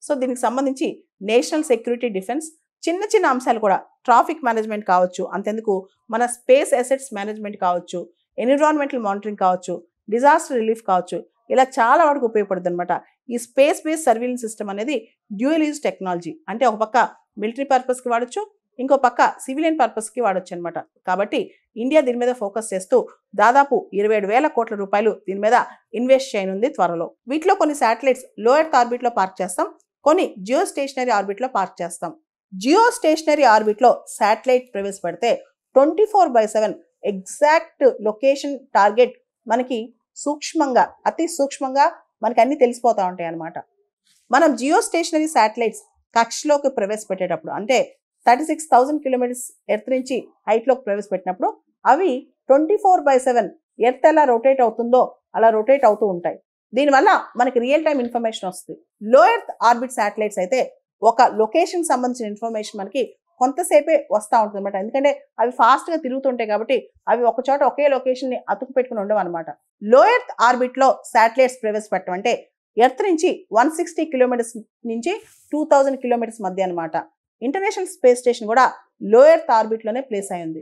So దీనికి సంబంధించి national security defence చిన్న చిన్న అంశాలు కూడా ట్రాఫిక్ మేనేజ్మెంట్ కావచ్చు, అంతెందుకు మన స్పేస్ అసెట్స్ మేనేజ్మెంట్ కావచ్చు, ఎన్విరాన్మెంటల్ మానిటరింగ్ కావచ్చు, డిజాస్టర్ రిలీఫ్ కావచ్చు, ఇలా చాలా వరకు ఉపయోగపడుతుంది అనమాట. ఈ స్పేస్ బేస్డ్ సర్వీలెన్స్ సిస్టమ్ అనేది డ్యూయల్ యూజ్ టెక్నాలజీ. అంటే ఒక పక్క మిలిటరీ పర్పస్కి వాడచ్చు, ఇంకో పక్క సివిలియన్ పర్పస్కి వాడచ్చు అనమాట. కాబట్టి ఇండియా దీని మీద ఫోకస్ చేస్తూ దాదాపు 27,000 కోట్ల రూపాయలు దీని మీద ఇన్వెస్ట్ చేయనుంది త్వరలో. వీటిలో కొన్ని శాటిలైట్స్ లో ఎర్త్ ఆర్బిట్లో పార్క్ చేస్తాం, కొన్ని జియో స్టేషనరీ ఆర్బిట్లో పార్క్ చేస్తాం. జియో స్టేషనరీ ఆర్బిట్లో శాటిలైట్ ప్రవేశపెడితే 24/7 ఎగ్జాక్ట్ లొకేషన్ టార్గెట్ మనకి సూక్ష్మంగా, అతి సూక్ష్మంగా మనకి అన్ని తెలిసిపోతూ ఉంటాయి అన్నమాట. మనం జియో స్టేషనరీ శాటిలైట్స్ కక్షలోకి ప్రవేశపెట్టేటప్పుడు, అంటే 36,000 కిలోమీటర్స్ ఎర్త్ నుంచి హైట్లోకి ప్రవేశపెట్టినప్పుడు అవి 24/7 ఎర్త్ ఎలా రొటేట్ అవుతుందో అలా రొటేట్ అవుతూ ఉంటాయి. దీనివల్ల మనకి రియల్ టైం ఇన్ఫర్మేషన్ వస్తుంది. లో ఎర్త్ ఆర్బిట్ శాటిలైట్స్ అయితే ఒక లొకేషన్ సంబంధించిన ఇన్ఫర్మేషన్ మనకి కొంతసేపే వస్తూ ఉంటుంది అనమాట. ఎందుకంటే అవి ఫాస్ట్గా తిరుగుతుంటాయి కాబట్టి అవి ఒక చోట ఒకే లొకేషన్ని అతుకు పెట్టుకుని ఉండవు అనమాట. లో ఎర్త్ ఆర్బిట్లో శాటిలైట్స్ ప్రవేశపెట్టడం అంటే ఎర్త్ నుంచి 160 కిలోమీటర్స్ నుంచి 2000 కిలోమీటర్స్ మధ్య అనమాట. ఇంటర్నేషనల్ స్పేస్ స్టేషన్ కూడా లో ఎర్త్ ఆర్బిట్లోనే ప్లేస్ అయింది.